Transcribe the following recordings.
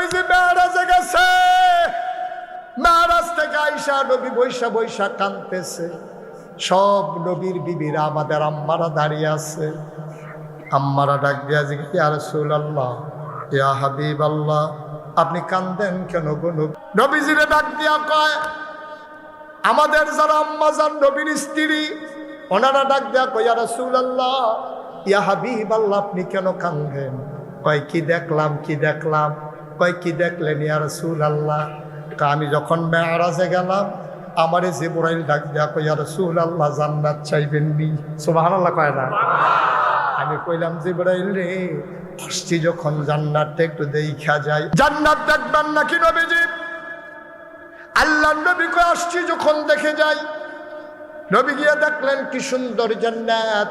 নবীজি মেরাজে গেছে, মেরাজ থেকে আইসা নবী বৈশা বৈশা কাঁদতেছে। সব নবীর বিবিরা আমাদের আম্মারা দাঁড়িয়ে আছে। আম্মারা ডাক দিয়া জিজ্ঞেস, ইয়া রাসূলুল্লাহ, ইয়া হাবিবাল্লাহ, আপনি কান্দেন কেন গো? নবীজিরে ডাক দিয়া কয়, আমাদের যারা আম্মা যান নবীর স্ত্রী, ওনারা ডাক দেয়া কয়, ইয়া রাসূলুল্লাহ, ইয়া হাবিবাল্লাহ, আপনি কেন কাঁদেন? কয় কি দেখলাম, কি দেখলাম? কয় কি দেখলেন ইয়া রাসূলুল্লাহ? আমি যখন মেরাজে গেলাম, আমারে জিবরাইল ডাক দেয়া কয়, ইয়া রাসূলুল্লাহ, জান্নাত চাইবেন নি? সুবহানাল্লাহ কয় না? আমি কইলাম, জিবরাইল রে, আসছি যখন জান্নাতটা একটু দেখা যায়। জান্নাত দেখবেন নাকি নবীজি? আল্লাহর নবী কয়, আসছি যখন দেখে যাই। নবী গিয়ে দেখলেন কি সুন্দর জান্নাত।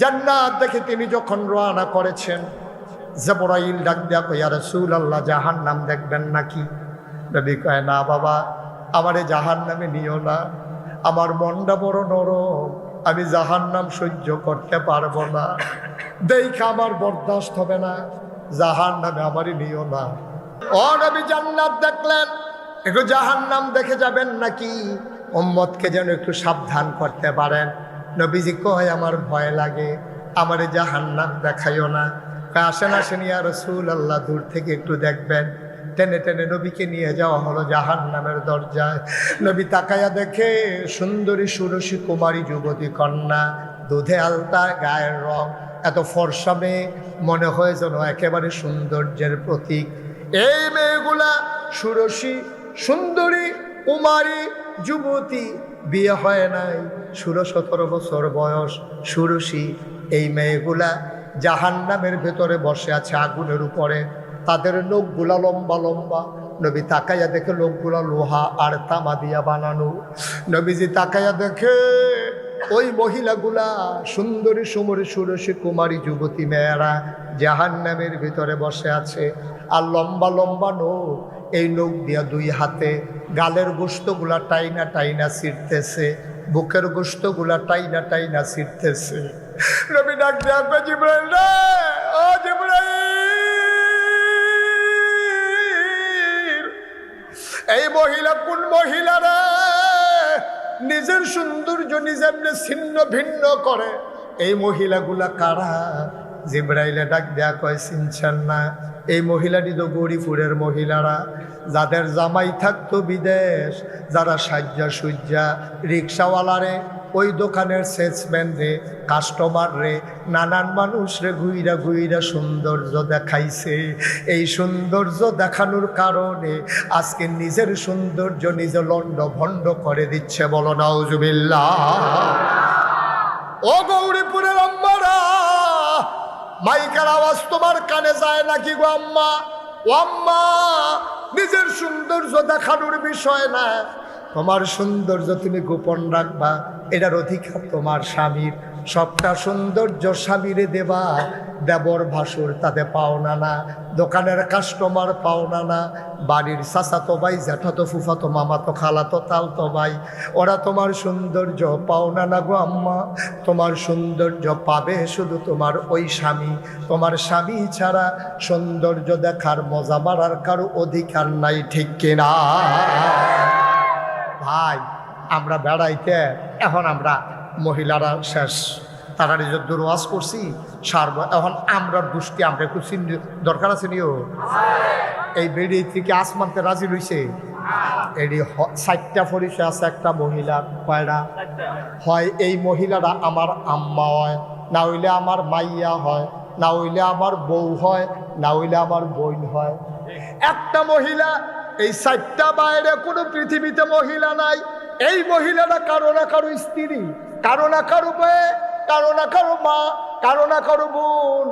জান্নাত দেখে তিনি যখন রওনা করেছেন, জিবরাইল ডাক দেয়া কয়, ইয়া রাসূলুল্লাহ, জাহান্নাম দেখবেন নাকি? নবী কয়, না বাবা, আমারে জাহান্নামে নিও না, আমার মনটা বড় নরম, আমি জাহান্নাম সহ্য করতে পারবো না, দেখা আমার বরদাস্ত হবে না, জাহান্নামে আমারে নিও না। ও নবী জান্নাত দেখলেন, একটু জাহান্নাম দেখে যাবেন নাকি? উম্মতকে যেন একটু সাবধান করতে পারেন। নবীজি কয়, আমার ভয় লাগে, আমারে জাহান্নাম দেখাইও না। আসেন আসেন ইয়া রাসূলুল্লাহ, দূর থেকে একটু দেখবেন। টেনে টেনে নবীকে নিয়ে যাওয়া হলো জাহান্নামের দরজায়। নবী তাকায়া দেখে সুন্দরী ষোড়শী কুমারী যুবতী কন্যা, দুধে আলতা গায়ের রং, এত ফর্সা মেয়ে, মনে হয় যেন একেবারে সৌন্দর্যের প্রতীক। এই মেয়েগুলা ষোড়শী সুন্দরী কুমারী যুবতী, বিয়ে হয় নাই, 16-17 বছর বয়স, ষোড়শী। এই মেয়েগুলা জাহান্নামের ভেতরে বসে আছে আগুনের উপরে, তাদের লোকগুলা লম্বা লম্বা। নবী তাকাইয়া দেখে লোকগুলা লোহা আর তামা দিয়া বানানো। নবীজি তাকাইয়া দেখে ওই মহিলাগুলা সুন্দরী সুমরী ষোড়শী কুমারী যুবতী মেয়েরা জাহান্নামের ভিতরে বসে আছে। আর লম্বা লম্বা নখ, এই নখ দিয়া দুই হাতে গালের গোশতগুলা টাইনা টাইনা ছিঁড়তেছে, বুকের গোশতগুলা টাইনা টাইনা ছিঁড়তেছে। নবী ডাক দেয়া কয়, জিবরাইল রে, ও জিবরাইল, এই মহিলা কোন মহিলা রে? নিজের সৌন্দর্য নিজের ছিন্ন ভিন্ন করে, এই মহিলাগুলা কারা? জিবরাইলে ডাক দেয়া কয়, চিনছেন না? এই মহিলাটি তো গরিপুরের মহিলারা, যাদের জামাই থাকতো বিদেশ, যারা সাজ্জা সুজ্জা রিক্সাওয়ালারে, ওই দোকানের সেলসম্যান রে, কাস্টমার রে, নানান মানুষ রে ঘুইরা ঘুইরা সৌন্দর্য দেখাইছে। এই সৌন্দর্য দেখানোর কারণে আজকে নিজের সৌন্দর্য নিজে লন্ড ভন্ড করে দিচ্ছে। বলো নাউজুবিল্লাহ। ও গৌরীপুরের আম্মারা, মাইকের আওয়াজ তোমার কানে যায় নাকি গো আম্মা? ও আম্মা, নিজের সৌন্দর্য দেখানোর বিষয় না, তোমার সৌন্দর্য তুমি গোপন রাখবা, এটার অধিকার তোমার স্বামীর। সবটা সৌন্দর্য স্বামীরে দেবা, দেবর ভাসুর তাতে পাওনা না, দোকানের কাস্টমার পাওনা না, বাড়ির চাচাতো ভাই জ্যাঠাতো ফুফাতো মামাতো খালাতো তালতো ভাই, ওরা তোমার সৌন্দর্য পাওনা না গো আম্মা। তোমার সৌন্দর্য পাবে শুধু তোমার ওই স্বামী। তোমার স্বামী ছাড়া সৌন্দর্য দেখার মজা মারার কারো অধিকার নাই, ঠিক কিনা ভাই? আমরা বেড়াইতে এখন আমরা মহিলারা শেষ, তারা নিজের দুর্বাস করছি সারব। এখন আমরা দুষ্টি আমরা একটু দরকার আছে নিও। এই বেড়ি থেকে আসমানতে রাজি রইছে, এটি 60টা পরিচয় আছে একটা মহিলার। কয়টা হয়? এই মহিলারা আমার আম্মা হয়, না হইলে আমার মাইয়া হয়, না হইলে আমার বউ হয়, না হইলে আমার বোন হয়। একটা মহিলা, এই 4টা বাইরে কোনো পৃথিবীতে মহিলা নাই। এই মহিলারা কারো না কারো স্ত্রী, কারো না কারো মেয়ে, কারো না কারো মা, কারো না কারো বোন।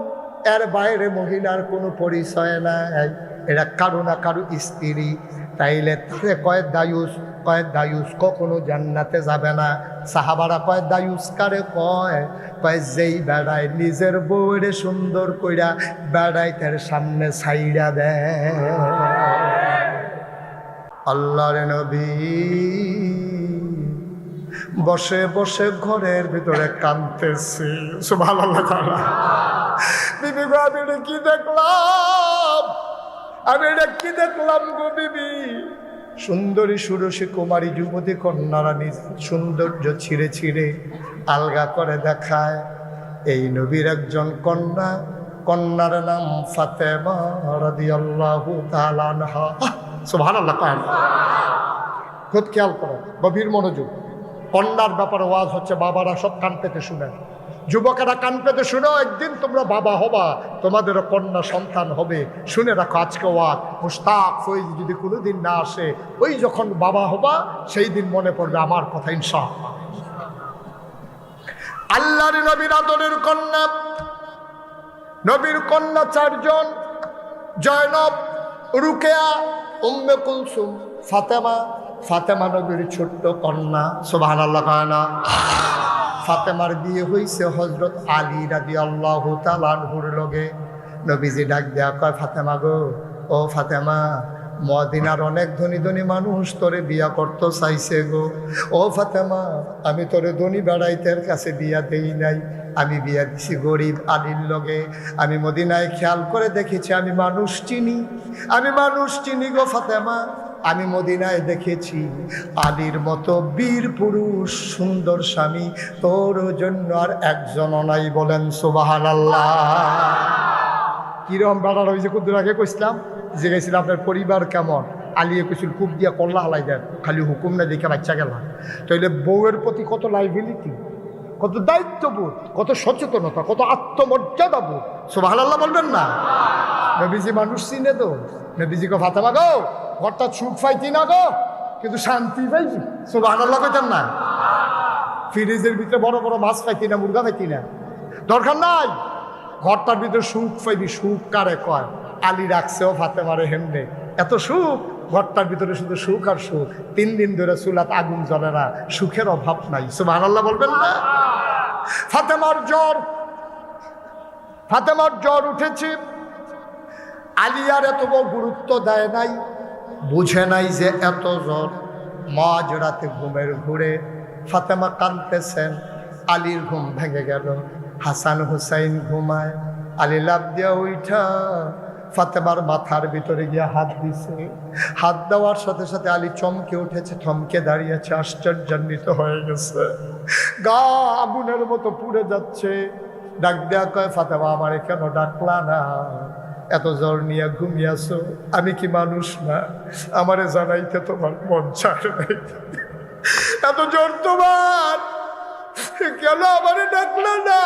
এর বাইরে মহিলার কোনো পরিচয় নাই, এরা কারো না কারো স্ত্রী। তাইলে তাহলে কয় দায়ুস, কয় দায়ুস কখনো জান্নাতে যাবে না। সাহাবারা কয় দায়ুস কারে কয়? কয় যেই বেড়ায় নিজের বউরে সুন্দর কইরা বেড়াই তার সামনে ছাইড়া দেয়। আল্লাহর নবী বসে বসে ঘরের ভিতরে কাঁদতেছে। সুবহানাল্লাহ। বিবি গো, আমি কি দেখলাম? আমি এটা কি দেখলাম গো বিবি? সুন্দরী সুরসী কুমারী যুবতী কন্যারা নিজ সৌন্দর্য ছিঁড়ে ছিঁড়ে আলগা করে দেখায়। এই নবীর একজন কন্যা, কন্যার নাম ফাতেমা রাদিয়াল্লাহু তাআলা আনহা। সুবহানাল্লাহ। খুব খেয়াল করো, গভীর মনোযোগ। কন্যার ব্যাপারে ওয়াজ হচ্ছে, বাবারা সব কান পেতে শুনেন, যুবকেরা কান পেতে শুনো। একদিন তোমরা বাবা হবা, তোমাদেরও কন্যা সন্তান হবে। শুনে রাখো আজকে ওয়াজ। মুশতাক ফৈজ যদি কোনোদিন না আসে, ওই যখন বাবা হবা সেই দিন মনে পড়বে আমার কথা ইনশাআল্লাহ। আল্লাহর নবীর আদরের কন্যা, নবীর কন্যা চারজন: জয়নব, রুকেয়া, উম্মে কুলসুম, ফাতেমা। ফাতেমা নবীর ছোট্ট কন্যা। সুবহানাল্লাহ। কায়না ফাতেমার বিয়ে হয়েছে হযরত আলী রাদিয়াল্লাহু তাআলা আনহুর লগে। নবীজি ডাক দেয়া কয়, ফাতেমা গো, ও ফাতেমা, মদিনার অনেক ধনী ধনী মানুষ তোরে বিয়া করতে চাইছে গো। ও ফাতেমা, আমি তোরে ধনী বেড়াইতের কাছে বিয়া দেই নাই, আমি বিয়া দিছি গরিব আলীর লগে। আমি মদিনায় খেয়াল করে দেখেছি, আমি মানুষ চিনি, আমি মানুষ চিনি গো ফাতেমা। আমি মদিনায় দেখেছি আলীর মতো বীর পুরুষ, সুন্দর স্বামী তোর জন্য আর একজনও নাই। বলেন সুবহানাল্লাহ। কিরম বেড়ার হয়েছে? কুদ্দুর আগে কইছিলাম যে গেছিলাম আপনার পরিবার কেমন? আলিয়ে কইছিল খুব দিয়া কল্লা হালাই দেন, খালি হুকুম না দেখে বাচ্চা গেলাম। তাইলে বউয়ের প্রতি কত লাইবিলিটি, কত দায়িত্ববোধ, কত সচেতনতা, কত আত্মমর্যাদা বোধ। সুবহানাল্লাহ বলবেন না? নবীজি মানুষ চিনে তো। নবীজিকে ফাতেমা গো, ঘরটা সুখ পাইতি না গো, কিন্তু শান্তি পাইছি। সুবহানাল্লাহ কইতেন না? ফ্রিজের ভিতরে বড় বড় মাছ পাইতি না, মুরগা পাইতি না, দরকার নাই। ঘরটার ভিতরে সুখ পাইবি। সুখ কারে কয়? আলী রাখছেও ফাতেমারে হেমনে, এত সুখ ঘরটার ভিতরে, শুধু সুখ আর সুখ। 3 দিন ধরে চুলাত আগুন জ্বলে না, সুখের অভাব নাই। সুবহানাল্লাহ বলবেন না? ফাতেমার জ্বর, ফাতেমার জ্বর উঠেছে। আলী আর এত গুরুত্ব দেয় নাই, বুঝে নাই যে এত জ্বর। মাঝ রাতে ঘুমের ঘুরে ফাতেমা কাঁদতেছেন। আলীর ঘুম ভেঙে গেল। হাসান হুসাইন ঘুমায়। আলী লাফ দিয়া উঠা ফাতেমার মাথার ভিতরে গিয়ে হাত দিছে। হাত দেওয়ার সাথে সাথে আলী চমকে উঠেছে, থমকে দাঁড়িয়েছে, আশ্চর্যান্বিত হয়ে গেছে, গা আগুনের মতো পুড়ে যাচ্ছে। ডাক দেয়া কয়, ফাতেমা আমারে কেন ডাকলা না? এত জ্বর নিয়ে ঘুমিয়েছো, আমি কি মানুষ না? আমারে জানাইতে তোমার মন চায় নাই? এত জ্বর তোমার, কেন আমারে ডাকলা না?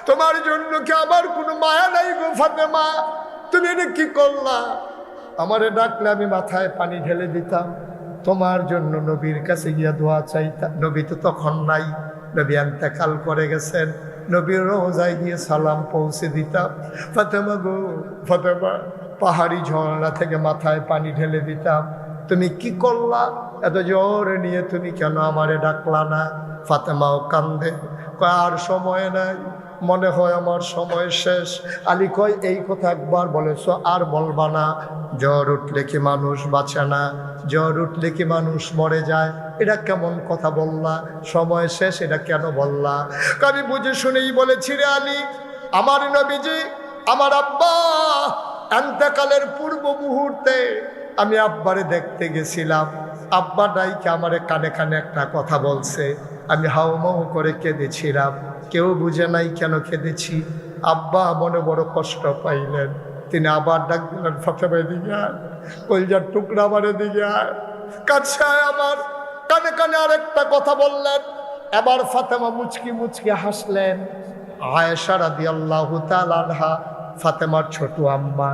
তোমার জন্য কি আমার কোনো মায়া নাই গো ফাতেমা? তুমি এটা কি করলা? আমারে ডাকলে আমি মাথায় পানি ঢেলে দিতাম, তোমার জন্য নবীর কাছে গিয়া দোয়া চাইতাম। নবী তো তখন নাই, নবী ইন্তেকাল করে গেছেন। নবীর রওজায় গিয়ে সালাম পৌঁছে দিতাম। ফাতেমা গো, ফাতেমা, পাহাড়ি ঝর্ণা থেকে মাথায় পানি ঢেলে দিতাম। তুমি কি করলা? এত জ্বর নিয়ে তুমি কেন আমারে ডাকলা না? ফাতেমাও কান্দে, কয় আর সময় নাই, মনে হয় আমার সময় শেষ। আলী কয়, এই কথা একবার বলেছ, আর বলবা না? জ্বর উঠলে কি মানুষ বাঁচে না? জ্বর উঠলে কি মানুষ মরে যায়? এটা কেমন কথা বললা? সময় শেষ এটা কেন বললা? আমি বুঝে শুনেই বলেছি রে আলী, আমার নবীজি, আমার আব্বা ইন্তেকালের পূর্ব মুহূর্তে আমি আব্বারে দেখতে গেছিলাম। আব্বা ডাইকে আমারে কানে কানে একটা কথা বলছে, আমি হাউমাউ করে কেঁদেছিলাম। কেউ বুঝে নাই কেন কেঁদেছি। আব্বা মনে বড় কষ্ট পাইলেন। তিনি আবার ডাক দিলেন, ফাতেমা দিকে আয়, কলজার টুকরা আমারে দিকে আয়। কাছে আমার কানে কানে আরেকটা কথা বললেন। এবার ফাতেমা মুচকি মুচকি হাসলেন। আয়েশা রাদিয়াল্লাহু তাআলা আনহা, ফাতেমার ছোট আম্মা,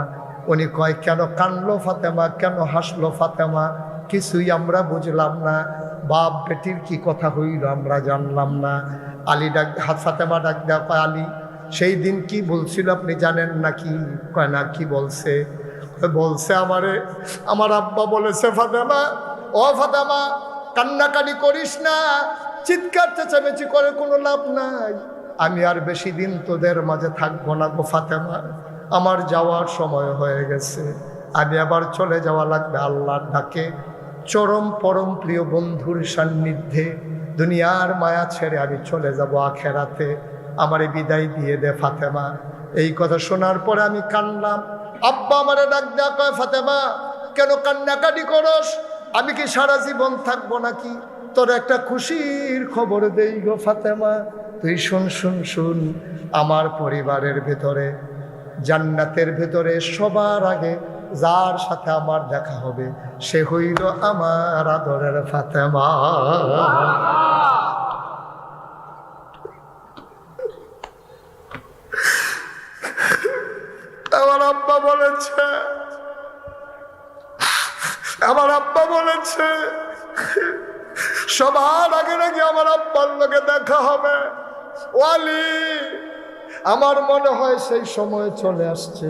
উনি কয়, কেন কানলো ফাতেমা, কেন হাসলো ফাতেমা? কিছুই আমরা বুঝলাম না। বাপ বেটির কি কথা হইল আমরা জানলাম না। আলী ডাক, ফাতেমা ডাক দেয়া কয়, আলী সেই দিন কি বলছিল আপনি জানেন নাকি? কয় না, কি বলছে? বলছে আমারে, আমার আব্বা বলেছে, ফাতেমা, ও ফাতেমা, কান্নাকানি করিস না, চিৎকার চেঁচামেচি করে কোনো লাভ নাই। আমি আর বেশি দিন তোদের মাঝে থাকবো না গো ফাতেমা, আমার যাওয়ার সময় হয়ে গেছে, আমি আবার চলে যাওয়া লাগবে আল্লাহর ডাকে, চরম পরম প্রিয় বন্ধুর সান্নিধ্যে। দুনিয়ার মায়া ছেড়ে আমি চলে যাব আখেরাতে, আমারে বিদায় দিয়ে দে ফাতেমা। এই কথা শোনার পরে আমি কানলাম। আব্বা আমারে ডাক দেয়া কয়, ফাতেমা কেন কান্নাকাটি করস? আমি কি সারা জীবন থাকবো নাকি? তোর একটা খুশির খবর দেই গো ফাতেমা, তুই শুন শুন শুন। আমার পরিবারের ভেতরে, জান্নাতের ভেতরে সবার আগে যার সাথে আমার দেখা হবে সে হইল আমার আদরের ফাতেমা। আমার আব্বা বলেছে, আমার আব্বা বলেছে সবার আগে নাকি আমার আব্বার লোকে দেখা হবে। ওয়ালি, আমার মনে হয় সেই সময় চলে আসছে।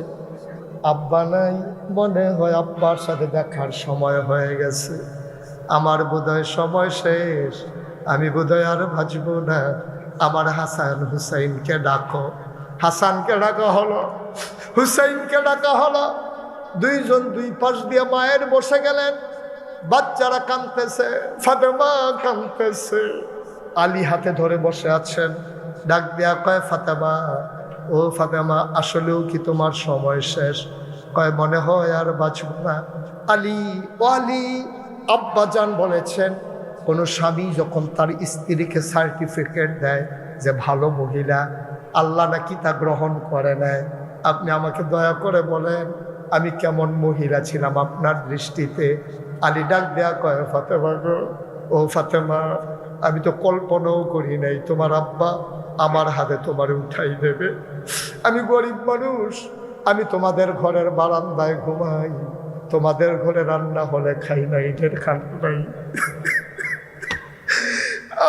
আব্বা নাই, মনে হয় আব্বার সাথে দেখার সময় হয়ে গেছে। আমার বোধহয় সময় শেষ, আমি বোধহয় আর বাঁচব না। আমার হাসান হুসাইনকে ডাকো। হাসানকে ডাকা হলো, হুসাইনকে ডাকা হলো। দুইজন দুই পাশ দিয়ে মায়ের বসে গেলেন। বাচ্চারা কাঁদতেছে, ফাতেমা কাঁদতেছে। আলী হাতে ধরে বসে আছেন। ডাক দেয়া কয়, ফাতেমা ও ফাতেমা, আসলেও কি তোমার সময় শেষ? কয়, মনে হয় আর বাঁচব না। আলী, ও আলী, আব্বাজান বলেছেন কোনো স্বামী যখন তার স্ত্রীকে সার্টিফিকেট দেয় যে ভালো মহিলা, আল্লাহ নাকি তা গ্রহণ করে নেয়। আপনি আমাকে দয়া করে বলেন আমি কেমন মহিলা ছিলাম আপনার দৃষ্টিতে? আলী ডাক দেয়া কয়, ফাতেমা গো, ও ফাতেমা, আমি তো কল্পনাও করি নাই তোমার আব্বা আমার হাতে তোমার উঠাই দেবে। আমি গরিব মানুষ, আমি তোমাদের ঘরের বারান্দায় ঘুমাই, তোমাদের ঘরে রান্না হলে খাই না, ইটের খান নাই।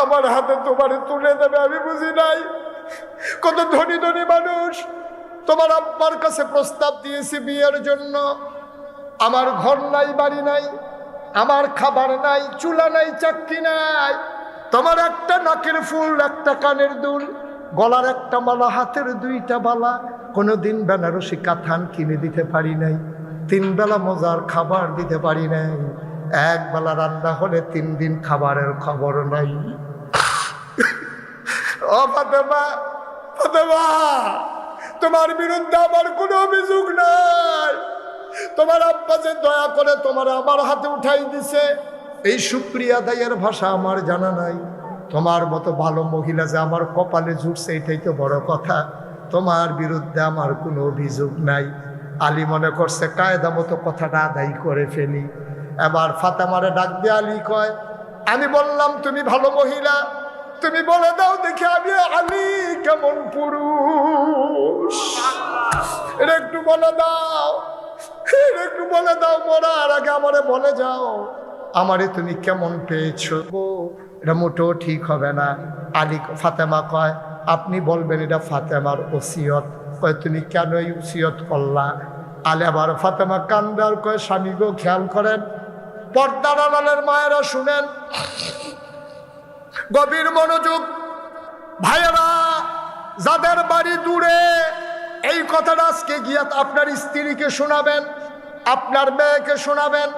আমার হাতে তোমারে তুলে দেবে আমি বুঝি নাই। কত ধনী ধনী মানুষ তোমার আব্বার কাছে প্রস্তাব দিয়েছি বিয়ের জন্য। আমার ঘর নাই, বাড়ি নাই, আমার খাবার নাই, চুলা নাই, চাকরি নাই। তোমার একটা নাকের ফুল, একটা কানের দুল, গলার একটা মালা, হাতের দুইটা বালা, কোনোদিন বেনারসি কাথান কিনে দিতে পারি নাই। 3 বেলা মজার খাবার দিতে পারি নাই। 1 বেলা রান্না হলে 3 দিন খাবারের খবর নাই। ও ফাতেমা, ফাতেমা, তোমার বিরুদ্ধে আমার কোনো অভিযোগ নাই। তোমার আব্বা যে দয়া করে তোমার আমার হাতে উঠাই দিছে, এই শুকরিয়া আদায়ের ভাষা আমার জানা নাই। তোমার মতো ভালো মহিলা যে আমার কপালে জুটছে এটাই তো বড় কথা। তোমার বিরুদ্ধে আমার কোনো অভিযোগ নাই। আলী মনে করছে কায়দা মতো কথাটা আদায় করে ফেলি। এবার ফাতেমারে ডাক দিয়ে আলী কয়, আমি বললাম তুমি ভালো মহিলা, তুমি বলে দাও দেখি আমি আলী কেমন পুরুষ। এটা একটু বলে দাও, এটা একটু বলে দাও, মরার আগে আমারে বলে যাও আমারে তুমি কেমন পেয়েছো। এটা মোটেও ঠিক হবে না। আলী, ফাতেমা কয়, আপনি বলবেন এটা ফাতেমার ওসিয়ত। কয়, তুমি কেন এই ওসিয়ত করলা? আলী আবার ফাতেমা কান্দার কয়, স্বামী গো খেয়াল করেন, পর্দার আড়ালের মায়েরা শুনেন, গভীর মনোযোগ। ভাইয়েরা যাদের বাড়ি দূরে, এই কথাটা আজকে গিয়া আপনার স্ত্রীকে শোনাবেন, আপনার মেয়েকে শোনাবেন,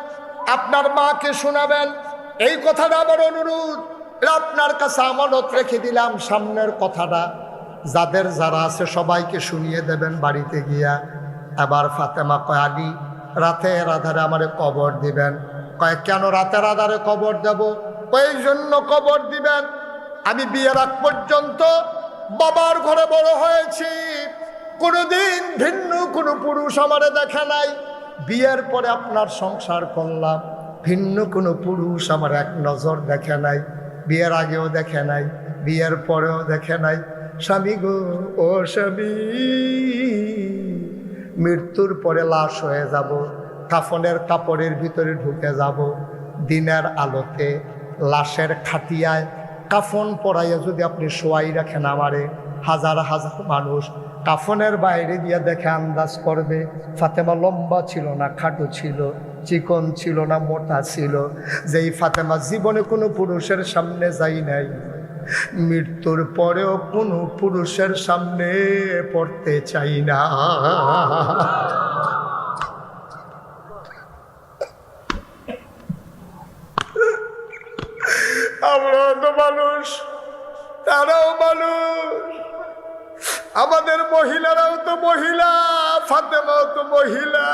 আপনার মাকে শোনাবেন। এই কথাটা আমার অনুরোধ, আপনার কাছে আমানত রেখে দিলাম। সামনের কথাটা যাদের যারা আছে সবাইকে শুনিয়ে দেবেন বাড়িতে গিয়া। এবার ফাতেমা কয়, আলী রাতের আধারে আমারে কবর দিবেন। কয়, কেন রাতের আধারে কবর দেব? ওই জন্য কবর দিবেন, আমি বিয়ের আগ পর্যন্ত বাবার ঘরে বড় হয়েছি, কোনোদিন ভিন্ন কোনো পুরুষ আমারে দেখে নাই। বিয়ের পরে আপনার সংসার করলাম, ভিন্ন কোনো পুরুষ আমার এক নজর দেখে নাই। বিয়ের আগেও দেখে নাই, বিয়ের পরেও দেখে নাই। স্বামী গো, ও স্বামী, মৃত্যুর পরে লাশ হয়ে যাব, কাফনের কাপড়ের ভিতরে ঢুকে যাব। দিনের আলোতে লাশের খাটিয়ায় কাফন পরাইয়া যদি আপনি শোয়াই রাখেন আমারে, হাজার হাজার মানুষ কাফনের বাইরে দিয়ে দেখে আন্দাজ করবে ফাতেমা লম্বা ছিল না খাটো ছিল, চিকন ছিল না মোটা ছিল। যেই ফাতেমা জীবনে কোনো পুরুষের সামনে যাই নাই, মৃত্যুর পরেও কোনো পুরুষের সামনে পড়তে চাই না। আমরাও তো মানুষ, তারাও মানুষ, আমাদের মহিলারাও তো মহিলা। ফাতেমা তো মহিলা,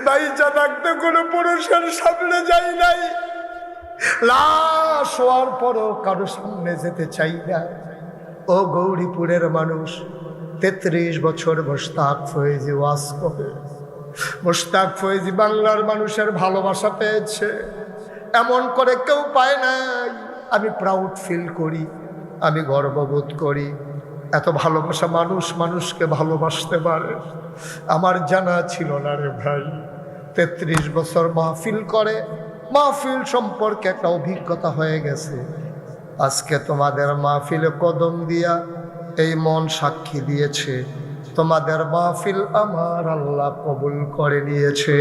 ভাইজান একটা কোনো পুরুষের সামনে যাই নাই, লাশ হওয়ার পরও কারো সামনে যেতে চাই না। ও গৌরীপুরের মানুষ, 33 বছর মোশতাক ফয়েজি ওয়াজ করে, মোশতাক ফয়েজি বাংলার মানুষের ভালোবাসা পেয়েছে, এমন করে কেউ পায় নাই। আমি প্রাউড ফিল করি, আমি গর্ববোধ করি, এত ভালোবাসা মানুষ মানুষকে ভালোবাসতে পারে আমার জানা ছিল না রে ভাই। 33 বছর মাহফিল করে, মাহফিল সম্পর্কে একটা অভিজ্ঞতা হয়ে গেছে। আজকে তোমাদের মাহফিলে কদম দিয়া এই মন সাক্ষী দিয়েছে, তোমাদের মাহফিল আমার আল্লাহ কবুল করে নিয়েছে।